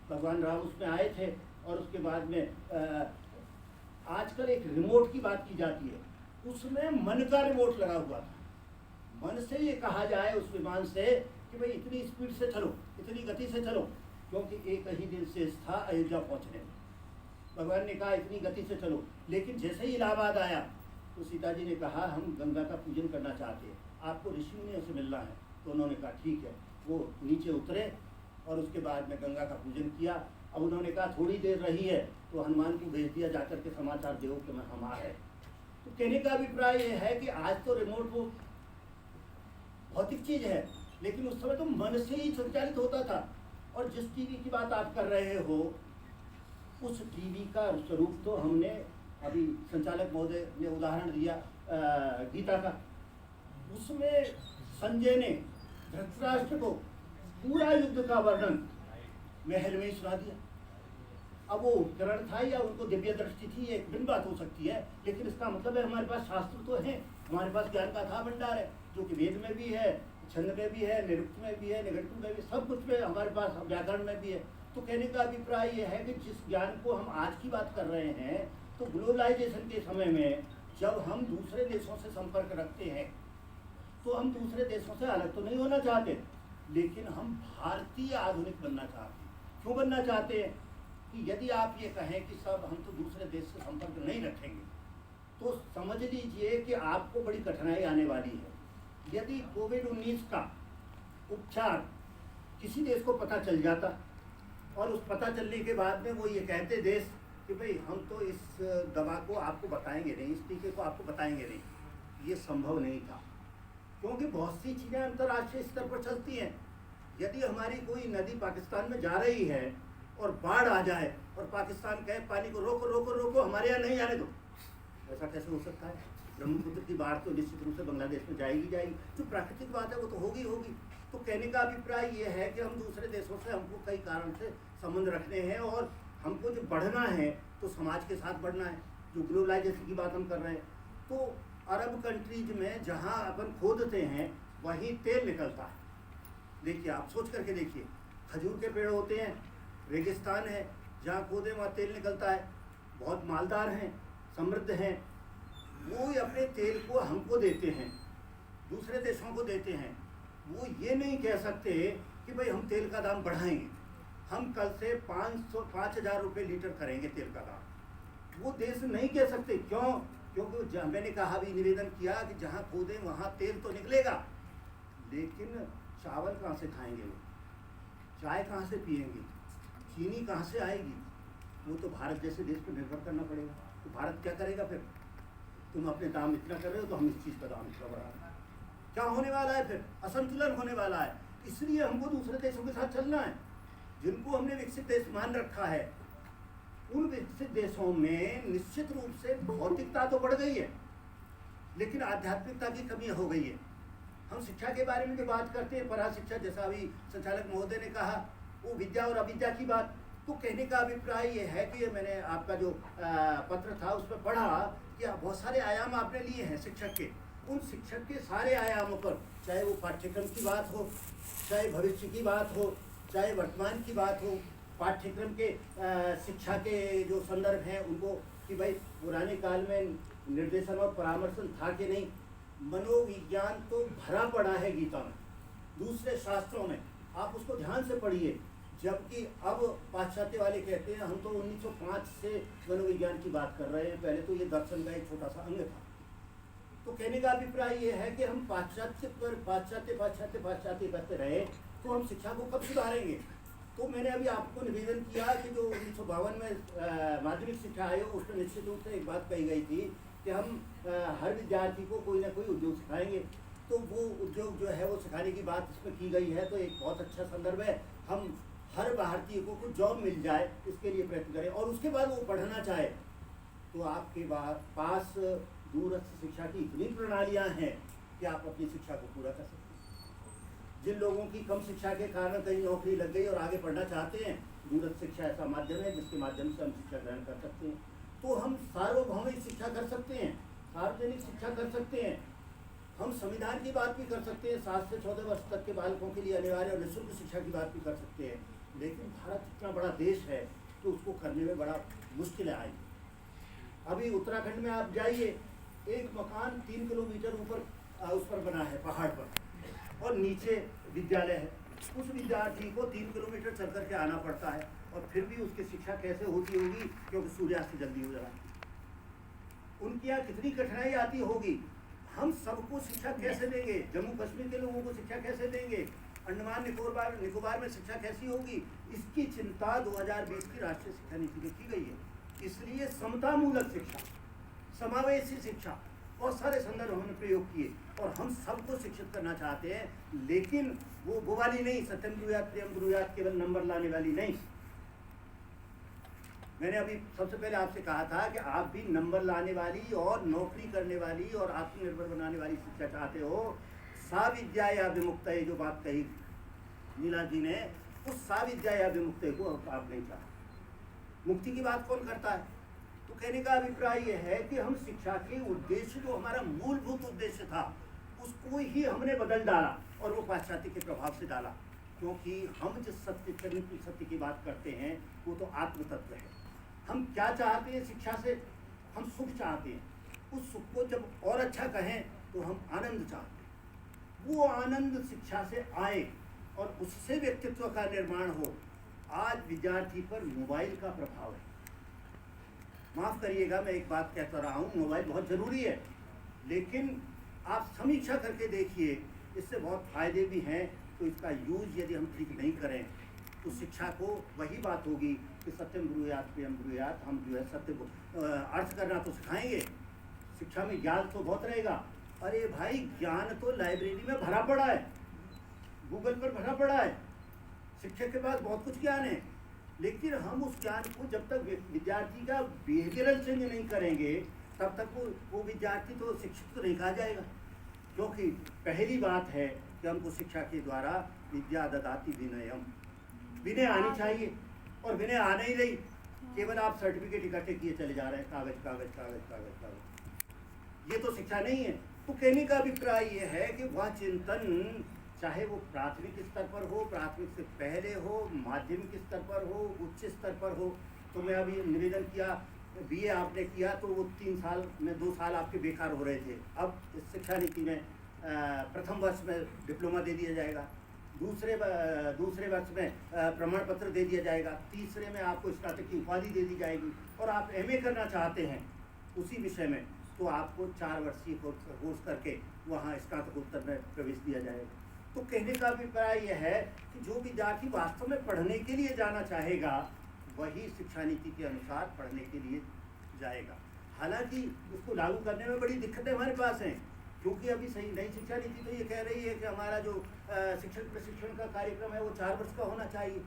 भगवान राम उसमें आए थे। और उसके बाद में आजकल एक रिमोट की बात की जाती है, उसमें मन का रिमोट लगा हुआ था। मन से ये कहा जाए उस विमान से कि भाई इतनी स्पीड से चलो, इतनी गति से चलो, क्योंकि एक ही दिन से था अयोध्या पहुँचने में। भगवान ने कहा इतनी गति से चलो, लेकिन जैसे ही इलाहाबाद आया तो सीता जी ने कहा हम गंगा का पूजन करना चाहते हैं, आपको ऋषि मुनियों से मिलना है। तो उन्होंने कहा ठीक है। वो नीचे उतरे और उसके बाद में गंगा का पूजन किया। अब उन्होंने कहा थोड़ी देर रही है तो हनुमान को भेज दिया जाकर के समाचार दो कि मैं हम आ रहे। तो कहने का अभिप्राय ये है कि आज तो रिमोट वो भौतिक चीज़ है, लेकिन उस समय तो मन से ही संचालित होता था। और जिस टीवी की बात आप कर रहे हो, उस टीवी का स्वरूप तो हमने अभी संचालक महोदय ने उदाहरण दिया गीता का, उसमें संजय ने धृतराष्ट्र को पूरा युद्ध का वर्णन महल में ही सुना दिया। अब वो उपकरण था या उनको दिव्य दृष्टि थी, एक भिन्न बात हो सकती है, लेकिन इसका मतलब है हमारे पास शास्त्र तो है, हमारे पास ज्ञान का था भंडार है, जो कि वेद में भी है, छंद में भी है, निरुक्त में भी है, निघंटु में भी, सब कुछ में हमारे पास, व्याकरण में भी है। तो कहने का अभिप्राय ये है कि जिस ज्ञान को हम आज की बात कर रहे हैं, तो ग्लोबलाइजेशन के समय में जब हम दूसरे देशों से संपर्क रखते हैं तो हम दूसरे देशों से अलग तो नहीं होना चाहते, लेकिन हम भारतीय आधुनिक बनना चाहते हैं। क्यों बनना चाहते हैं? कि यदि आप ये कहें कि सब हम तो दूसरे देश से संपर्क नहीं रखेंगे, तो समझ लीजिए कि आपको बड़ी कठिनाई आने वाली है। यदि कोविड-19 का उपचार किसी देश को पता चल जाता और उस पता चलने के बाद में वो ये कहते देश कि भाई हम तो इस दवा को आपको बताएंगे नहीं, इस टीके को आपको बताएंगे नहीं, ये संभव नहीं था, क्योंकि बहुत सी चीज़ें अंतर्राष्ट्रीय स्तर पर चलती हैं। यदि हमारी कोई नदी पाकिस्तान में जा रही है और बाढ़ आ जाए और पाकिस्तान कहे पानी को रोको रोको रोको, हमारे यहाँ नहीं आने दो, ऐसा कैसे हो सकता है? ब्रह्मपुत्र की बाढ़ तो निश्चित रूप से बांग्लादेश में जाएगी जाएगी, जो प्राकृतिक बात है वो तो होगी होगी। तो कहने का अभिप्राय ये है कि हम दूसरे देशों से हमको कई कारण से संबंध रखने हैं, और हमको जो बढ़ना है तो समाज के साथ बढ़ना है, जो ग्लोबलाइजेशन की बात हम कर रहे हैं। तो अरब कंट्रीज में जहाँ अपन खोदते हैं वहीं तेल निकलता है। देखिए, आप सोच करके देखिए, खजूर के पेड़ होते हैं, रेगिस्तान है, जहाँ खोदे वहाँ तेल निकलता है, बहुत मालदार हैं, समृद्ध हैं, वो अपने तेल को हमको देते हैं, दूसरे देशों को देते हैं। वो ये नहीं कह सकते कि भाई हम तेल का दाम बढ़ाएंगे, हम कल से 5,000 रुपये लीटर करेंगे तेल का दाम। वो देश नहीं कह सकते। क्यों? क्योंकि मैंने कहा भी, निवेदन किया कि जहाँ खोदें वहाँ तेल तो निकलेगा, लेकिन चावल कहाँ से खाएंगे वो, चाय कहाँ से पिएंगे, चीनी कहाँ से आएगी? वो तो भारत जैसे देश पर निर्भर करना पड़ेगा। तो भारत क्या करेगा फिर? तुम अपने दाम इतना कर रहे हो तो हम इस चीज़ का दाम इतना बढ़ा रहे हैं। क्या होने वाला है फिर? असंतुलन होने वाला है। इसलिए हमको दूसरे देशों के साथ चलना है। जिनको हमने विकसित देश मान रखा है, उन विकसित देशों में निश्चित रूप से भौतिकता तो बढ़ गई है, लेकिन आध्यात्मिकता की कमी हो गई है। हम शिक्षा के बारे में जो बात करते हैं, परा शिक्षा, जैसा अभी संचालक महोदय ने कहा, वो विद्या और अविद्या की बात। तो कहने का अभिप्राय ये है कि मैंने आपका जो पत्र था उसमें पढ़ा कि बहुत सारे आयाम आपने लिए हैं शिक्षक के। उन शिक्षक के सारे आयामों पर, चाहे वो पाठ्यक्रम की बात हो, चाहे भविष्य की बात हो, चाहे वर्तमान की बात हो, पाठ्यक्रम के शिक्षा के जो संदर्भ हैं उनको, कि भाई पुराने काल में निर्देशन और परामर्शन था कि नहीं। मनोविज्ञान तो भरा पड़ा है गीता में, दूसरे शास्त्रों में, आप उसको ध्यान से पढ़िए। जबकि अब पाश्चात्य वाले कहते हैं हम तो 1905 से मनोविज्ञान की बात कर रहे हैं, पहले तो ये दर्शन का एक छोटा सा अंग था। तो कहने का अभिप्राय ये है कि हम पाश्चात्य पर पाश्चात्य करते रहे तो हम शिक्षा को कब सुधारेंगे? तो मैंने अभी आपको निवेदन किया कि जो 1952 में माध्यमिक शिक्षा आयोग, उसमें निश्चित रूप से एक बात कही गई थी कि हम हर विद्यार्थी को कोई ना कोई उद्योग सिखाएंगे। तो वो उद्योग जो है वो सिखाने की बात इसमें की गई है, तो एक बहुत अच्छा संदर्भ है। हम हर भारतीय को कुछ जॉब मिल जाए, इसके लिए प्रयत्न करें, और उसके बाद वो पढ़ना चाहे तो आपके पास दूरस्थ शिक्षा की इतनी प्रणालियाँ हैं कि आप अपनी शिक्षा को पूरा कर सकते हैं। जिन लोगों की कम शिक्षा के कारण कहीं नौकरी लग गई और आगे पढ़ना चाहते हैं, दूरस्थ शिक्षा ऐसा माध्यम है जिसके माध्यम से हम शिक्षा ग्रहण कर सकते हैं। तो हम सार्वभौमिक शिक्षा कर सकते हैं, सार्वजनिक शिक्षा कर सकते हैं, हम संविधान की बात भी कर सकते हैं, 7 से 14 वर्ष तक के बालकों के लिए अनिवार्य और निःशुल्क शिक्षा की बात भी कर सकते हैं। लेकिन भारत इतना बड़ा देश है तो उसको करने में बड़ा मुश्किल आएगी। अभी उत्तराखंड में आप जाइए, एक मकान 3 किलोमीटर ऊपर उस पर बना है पहाड़ पर, और नीचे विद्यालय है। उस विद्यार्थी को 3 किलोमीटर चल करके आना पड़ता है, और फिर भी उसकी शिक्षा कैसे होती होगी? क्योंकि सूर्यास्त जल्दी हो जा रहा है। उनकी यहाँ कितनी कठिनाई आती होगी। हम सबको शिक्षा कैसे देंगे? जम्मू कश्मीर के लोगों को शिक्षा कैसे देंगे? अंडमान निकोबार में शिक्षा कैसी होगी? इसकी चिंता 2020 की राष्ट्रीय शिक्षा नीति में की गई है। इसलिए समतामूलक शिक्षा, समावेशी शिक्षा, बहुत सारे संदर्भ हमने प्रयोग किए, और हम सबको शिक्षित करना चाहते हैं। लेकिन वो वाली नहीं, सत्यम ब्रूयात प्रियम ब्रूयात, केवल नंबर लाने वाली नहीं। मैंने अभी सबसे पहले आपसे कहा था कि आप भी नंबर लाने वाली और नौकरी करने वाली और आत्मनिर्भर बनाने वाली शिक्षा चाहते हो। सा विद्या या विमुक्त, जो बात कही नीला जी ने, उस सा विद्या या विमुक्त को आप नहीं चाहते। मुक्ति की बात कौन करता है? तो कहने का अभिप्राय यह है कि हम शिक्षा के उद्देश्य, जो हमारा मूलभूत उद्देश्य था, उसको ही हमने बदल डाला और वो पाश्चात्य के प्रभाव से डाला। क्योंकि हम जिस सत्य की बात करते हैं वो तो आत्म तत्व है। हम क्या चाहते हैं शिक्षा से? हम सुख चाहते हैं। उस सुख को जब और अच्छा कहें तो हम आनंद चाहते हैं। वो आनंद शिक्षा से आए और उससे व्यक्तित्व का निर्माण हो। आज विद्यार्थी पर मोबाइल का प्रभाव है। माफ़ करिएगा, मैं एक बात कहता रहा हूँ, मोबाइल बहुत ज़रूरी है, लेकिन आप समीक्षा करके देखिए, इससे बहुत फ़ायदे भी हैं। तो इसका यूज़ यदि हम ठीक नहीं करें तो शिक्षा को वही बात होगी कि सत्यम ब्रूयात प्रियम ब्रूयात। हम जो है सत्य को अर्थ करना तो सिखाएंगे, शिक्षा में ज्ञान तो बहुत रहेगा। अरे भाई, ज्ञान तो लाइब्रेरी में भरा पड़ा है, गूगल पर भरा पड़ा है, शिक्षक के पास बहुत कुछ ज्ञान है। लेकिन हम उस ज्ञान को जब तक विद्यार्थी का बिहेवियरल चेंज नहीं करेंगे तब तक वो विद्यार्थी तो शिक्षित तो नहीं कहा जाएगा। क्योंकि पहली बात है कि हमको शिक्षा के द्वारा विद्या ददाति विनयम, विनय आनी चाहिए। और विनय आ नहीं रही, केवल आप सर्टिफिकेट इकट्ठे किए चले जा रहे हैं, कागज कागज कागज कागज कागज। ये तो शिक्षा नहीं है। तो कहने का अभिप्राय ये है कि वह चिंतन, चाहे वो प्राथमिक स्तर पर हो, प्राथमिक से पहले हो, माध्यमिक स्तर पर हो, उच्च स्तर पर हो। तो मैं अभी निवेदन किया, बीए आपने किया तो वो 3 साल में 2 साल आपके बेकार हो रहे थे। अब इस शिक्षा नीति में प्रथम वर्ष में डिप्लोमा दे दिया जाएगा, दूसरे वर्ष में प्रमाण पत्र दे दिया जाएगा, तीसरे में आपको स्नातक की उपाधि दे दी जाएगी। और आप एमए करना चाहते हैं उसी विषय में तो आपको 4 वर्षीय कोर्स करके वहाँ स्नातकोत्तर में प्रवेश दिया जाएगा। तो कहने का अभिप्राय यह है कि जो विद्यार्थी वास्तव में पढ़ने के लिए जाना चाहेगा वही शिक्षा नीति के अनुसार पढ़ने के लिए जाएगा। हालांकि उसको लागू करने में बड़ी दिक्कतें हमारे पास हैं, क्योंकि अभी सही नई शिक्षा नीति तो ये कह रही है कि हमारा जो शिक्षक प्रशिक्षण का कार्यक्रम है वो 4 वर्ष का होना चाहिए।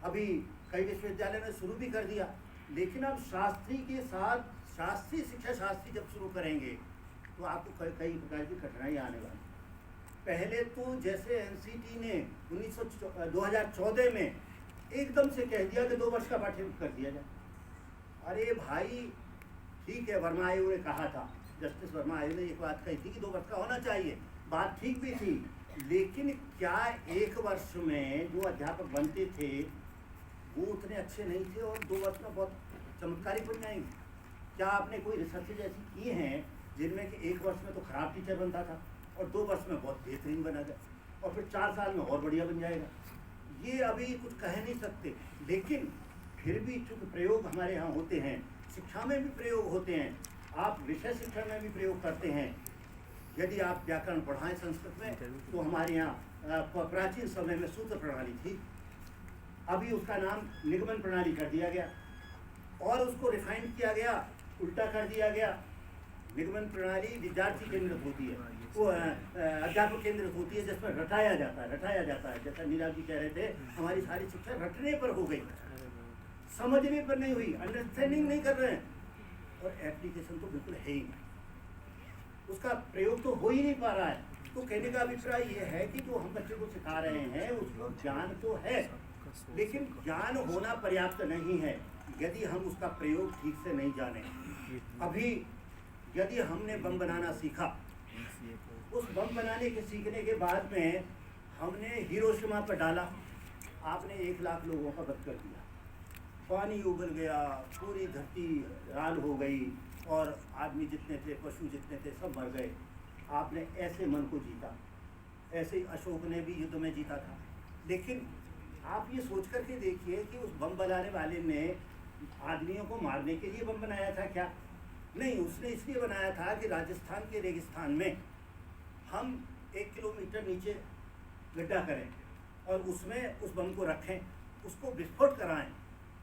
अभी कई विश्वविद्यालय ने शुरू भी कर दिया, लेकिन अब शास्त्री के साथ शास्त्रीय शिक्षा शास्त्री जब शुरू करेंगे तो आपको कई प्रकार की कठिनाई आने वाली। पहले तो जैसे एनसीटी ने 2014 में एकदम से कह दिया कि 2 वर्ष का पाठ्यक्रम कर दिया जाए। अरे भाई ठीक है, वर्मा आयोग ने कहा था, जस्टिस वर्मा आयोग ने एक बात कही थी कि 2 वर्ष का होना चाहिए, बात ठीक भी थी। लेकिन क्या 1 वर्ष में जो अध्यापक बनते थे वो उतने अच्छे नहीं थे और 2 वर्ष में बहुत चमत्कारिक बन जाएंगे? क्या आपने कोई रिसर्च ऐसी की हैं जिनमें कि 1 वर्ष में तो खराब टीचर बनता था और 2 वर्ष में बहुत बेहतरीन बना गया और फिर 4 साल में और बढ़िया बन जाएगा? ये अभी कुछ कह नहीं सकते। लेकिन फिर भी चूँकि प्रयोग हमारे यहाँ होते हैं, शिक्षा में भी प्रयोग होते हैं, आप विषय शिक्षण में भी प्रयोग करते हैं। यदि आप व्याकरण पढ़ाएं संस्कृत में तो हमारे यहाँ प्राचीन समय में सूत्र प्रणाली थी, अभी उसका नाम निगमन प्रणाली कर दिया गया और उसको रिफाइन किया गया, उल्टा कर दिया गया। निगमन प्रणाली विद्यार्थी केंद्रित होती है, वो अध्यापक केंद्रित होती है, जिसमें रटाया जाता है। जैसा नीला जी कह रहे थे, हमारी सारी शिक्षा रटने पर हो गई, समझने पर नहीं हुई, अंडरस्टैंडिंग नहीं कर रहे हैं, और एप्लीकेशन तो बिल्कुल है ही नहीं, उसका प्रयोग तो हो ही नहीं पा रहा है। तो कहने का अभिप्राय ये है कि जो हम बच्चे को सिखा रहे हैं उसको ज्ञान तो है, लेकिन ज्ञान होना पर्याप्त नहीं है यदि हम उसका प्रयोग ठीक से नहीं जाने। अभी यदि हमने बम बनाना सीखा, उस बम बनाने के सीखने के बाद में हमने हिरोशिमा पर डाला, आपने 1 लाख लोगों का वध कर दिया, पानी उबल गया, पूरी धरती लाल हो गई और आदमी जितने थे, पशु जितने थे, सब मर गए। आपने ऐसे मन को जीता, ऐसे ही अशोक ने भी युद्ध में जीता था। लेकिन आप ये सोच करके देखिए कि उस बम बनाने वाले ने आदमियों को मारने के लिए बम बनाया था क्या? नहीं, उसने इसलिए बनाया था कि राजस्थान के रेगिस्तान में हम 1 किलोमीटर नीचे गड्ढा करें और उसमें उस बम को रखें, उसको विस्फोट कराएं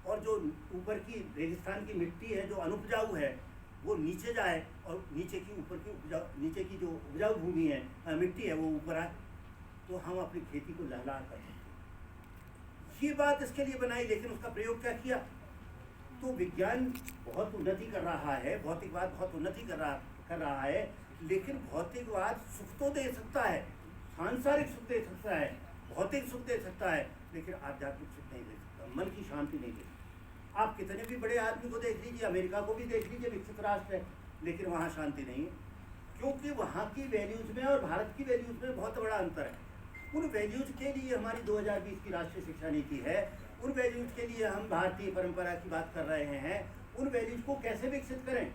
और जो ऊपर की रेगिस्तान की मिट्टी है जो अनुपजाऊ है वो नीचे जाए और नीचे की जो उपजाऊ भूमि है, मिट्टी है, वो ऊपर आए, तो हम अपनी खेती को लहला कर सकते। ये बात इसके लिए बनाई, लेकिन उसका प्रयोग क्या किया? तो विज्ञान बहुत उन्नति कर रहा है, भौतिकवाद बहुत उन्नति कर रहा है, लेकिन भौतिकवाद सुख तो दे सकता है, सांसारिक सुख दे सकता है, भौतिक सुख दे सकता है, लेकिन आध्यात्मिक सुख नहीं दे सकता, मन की शांति नहीं दे सकता। आप कितने भी बड़े आदमी को देख लीजिए, अमेरिका को भी देख लीजिए, विकसित राष्ट्र है, लेकिन वहाँ शांति नहीं है, क्योंकि वहाँ की वैल्यूज़ में और भारत की वैल्यूज़ में बहुत बड़ा अंतर है। उन वैल्यूज़ के लिए हमारी 2020 की राष्ट्रीय शिक्षा नीति है, उन वैल्यूज़ के लिए हम भारतीय परंपरा की बात कर रहे हैं, उन वैल्यूज़ को कैसे विकसित करें।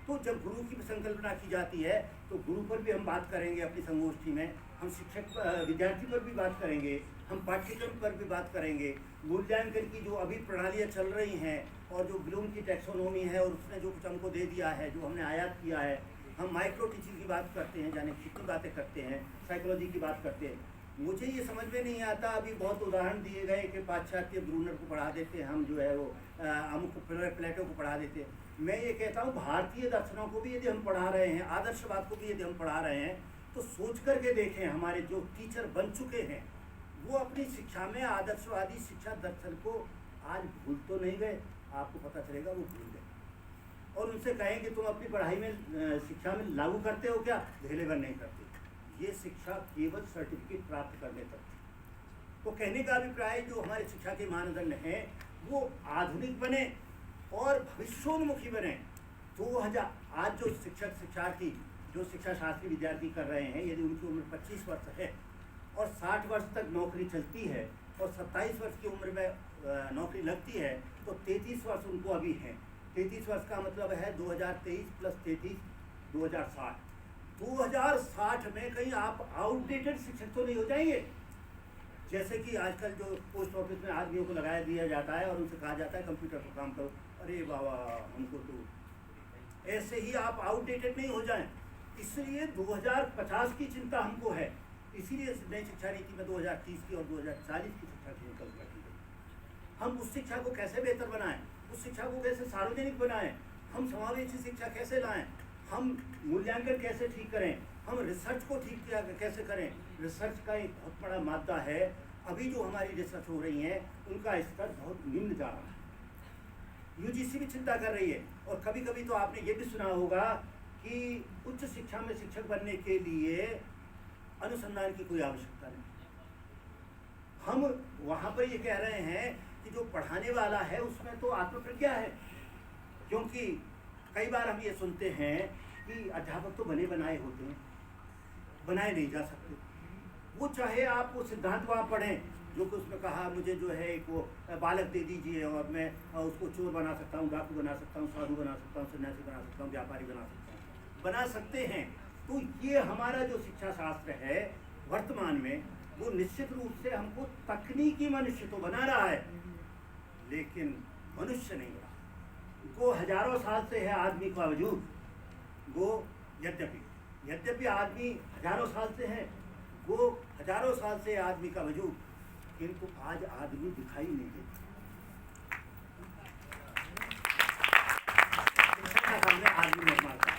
तो जब गुरु की संकल्पना की जाती है तो गुरु पर भी हम बात करेंगे अपनी संगोष्ठी में, हम शिक्षक विद्यार्थी पर भी बात करेंगे, हम पाठ्यक्रम पर भी बात करेंगे, मूल्यांकन की जो अभी प्रणालियाँ चल रही हैं और जो ब्लूम की टैक्सोनॉमी है और उसने जो कुछ हमको दे दिया है, जो हमने आयात किया है, हम माइक्रो टीचिंग की बात करते हैं, जाने कितनी बातें करते हैं, साइकोलॉजी की बात करते हैं। मुझे ये समझ में नहीं आता, अभी बहुत उदाहरण दिए गए कि पाश्चात्य ब्रूनर को पढ़ा देते हैं, हम जो है वो अमुक प्लेटो को पढ़ा देते हैं। मैं ये कहता हूँ भारतीय दर्शनों को भी यदि हम पढ़ा रहे हैं, आदर्शवाद को भी यदि हम पढ़ा रहे हैं, तो सोच करके देखें हमारे जो टीचर बन चुके हैं वो अपनी शिक्षा में आदर्शवादी शिक्षा दर्शन को आज भूल तो नहीं गए, आपको पता चलेगा वो भूल गए। और उनसे कहें कि तुम अपनी पढ़ाई में शिक्षा में लागू करते हो क्या, धैर्यवान नहीं करते। ये शिक्षा केवल सर्टिफिकेट प्राप्त करने तक थी। तो कहने का अभिप्राय जो हमारे शिक्षा के मानदंड हैं वो आधुनिक बने और भविष्योन्मुखी बने। 2000 आज जो शिक्षक शिक्षार्थी जो शिक्षा शास्त्री विद्यार्थी कर रहे हैं, यदि उनकी उम्र 25 वर्ष है और 60 वर्ष तक नौकरी चलती है और 27 वर्ष की उम्र में नौकरी लगती है, तो 33 वर्ष उनको अभी हैं। 33 वर्ष का मतलब है 2023 प्लस 33 2060। 2060 में कहीं आप आउटडेटेड शिक्षक तो नहीं हो जाएंगे। जैसे कि आजकल जो पोस्ट ऑफिस में आदमियों को लगाया दिया जाता है और उनसे कहा जाता है कंप्यूटर पर काम करो, अरे बाबा हमको तो ऐसे ही आप आउटडेटेड नहीं हो जाएं। इसलिए 2050 की चिंता हमको है, इसीलिए नई शिक्षा नीति में 2030 की और 2040 की शिक्षा की कल्पना की गई। हम उस शिक्षा को कैसे बेहतर बनाएं, उस शिक्षा को कैसे सार्वजनिक बनाएं, हम समावेशी शिक्षा कैसे लाएं, हम मूल्यांकन कैसे ठीक करें, हम रिसर्च को ठीक कैसे करें। रिसर्च का एक बहुत बड़ा मादा है, अभी जो हमारी रिसर्च हो रही है उनका स्तर बहुत निम्न जा रहा है। यूजीसी भी चिंता कर रही है। और कभी कभी तो आपने ये भी सुना होगा कि उच्च शिक्षा में शिक्षक बनने के लिए अनुसंधान की कोई आवश्यकता नहीं। हम वहाँ पर ये कह रहे हैं कि जो पढ़ाने वाला है उसमें तो आत्मप्रज्ञा है, क्योंकि कई बार हम ये सुनते हैं कि अध्यापक तो बने बनाए होते हैं, बनाए नहीं जा सकते। वो चाहे आप वो सिद्धांत वहाँ पढ़ें जो कि उसमें कहा मुझे जो है एक वो बालक दे दीजिए और मैं उसको चोर बना सकता हूँ, डाकू बना सकता हूँ, साधु बना सकता हूँ, सन्यासी बना सकता हूँ, व्यापारी बना सकता हूँ, बना सकते हैं। तो ये हमारा जो शिक्षा शास्त्र है वर्तमान में वो निश्चित रूप से हमको तकनीकी मनुष्य तो बना रहा है, लेकिन मनुष्य नहीं बना। वो हजारों साल से है आदमी का वजूद, वो यद्यपि आदमी हजारों साल से है, वो हजारों साल से आदमी का वजूद, किंतु आज आदमी दिखाई नहीं देता। आदमी निर्माण का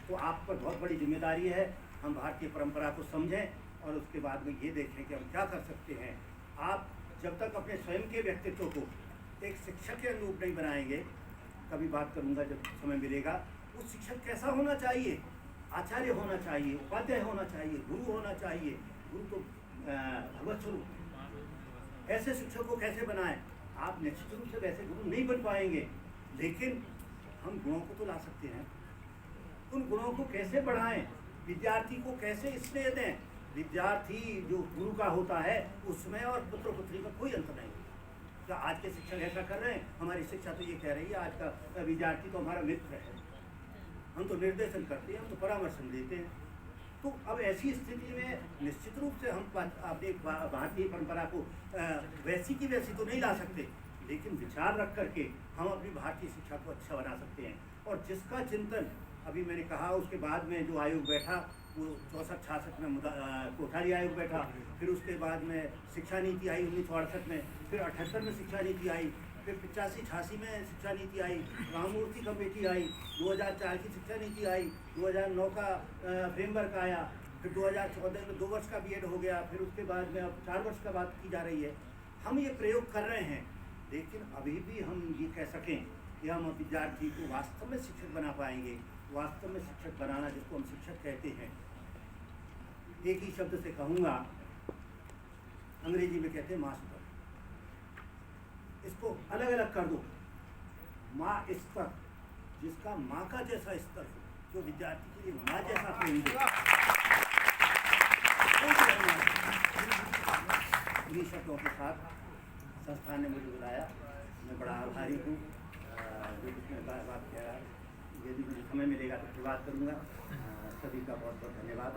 तो आप पर बहुत बड़ी जिम्मेदारी है। हम भारतीय परंपरा को समझें और उसके बाद में ये देखें कि हम क्या कर सकते हैं। आप जब तक अपने स्वयं के व्यक्तित्व को एक शिक्षक के अनुरूप नहीं बनाएंगे, कभी बात करूंगा जब समय मिलेगा, उस शिक्षक कैसा होना चाहिए, आचार्य होना चाहिए, उपाध्याय होना चाहिए, गुरु होना चाहिए। गुरु तो भगवत स्वरूप, ऐसे शिक्षक को कैसे बनाएं। आप निश्चित रूप से वैसे गुरु नहीं बन पाएंगे, लेकिन हम गुणों को तो ला सकते हैं। उन गुणों को कैसे बढ़ाएं, विद्यार्थी को कैसे स्नेह दें। विद्यार्थी जो गुरु का होता है उसमें और पुत्र पुत्री में कोई अंतर नहीं। तो आज के शिक्षक ऐसा कर रहे हैं, हमारी शिक्षा तो ये कह रही है आज का विद्यार्थी तो हमारा मित्र है, हम तो निर्देशन करते हैं, हम तो परामर्शन देते हैं। तो अब ऐसी स्थिति में निश्चित रूप से हम अपनी भारतीय परंपरा को वैसी की वैसी तो नहीं ला सकते, लेकिन विचार रख करके हम अपनी भारतीय शिक्षा को अच्छा बना सकते हैं। और जिसका चिंतन अभी मैंने कहा, उसके बाद में जो आयोग बैठा वो 64-66 में कोठारी आयोग बैठा, फिर उसके बाद में शिक्षा नीति आई 1968 में, फिर 78 में शिक्षा नीति आई, फिर 85-86 में शिक्षा नीति आई, राममूर्ति कमेटी आई, 2004 की शिक्षा नीति आई, 2009 का फ्रेमवर्क आया, फिर 2014 में 2 वर्ष का बीएड हो गया, फिर उसके बाद में अब 4 वर्ष का बात की जा रही है। हम ये प्रयोग कर रहे हैं, लेकिन अभी भी हम ये कह सकें कि हम विद्यार्थी को वास्तव में शिक्षक बना पाएंगे। वास्तव में शिक्षक बनाना, जिसको हम शिक्षक कहते हैं, एक ही शब्द से कहूँगा, अंग्रेजी में कहते हैं मास्टर। इसको अलग अलग कर दो, माँ स्तर, जिसका माँ का जैसा स्तर हो, जो विद्यार्थी के लिए माँ जैसा प्रेम दे। इन्हीं शब्दों के साथ संस्थान ने मुझे बुलाया, मैं बड़ा आभारी हूँ। जो इसमें बात किया, यदि मुझे समय मिलेगा तो फिर बात करूँगा। सभी का बहुत बहुत धन्यवाद।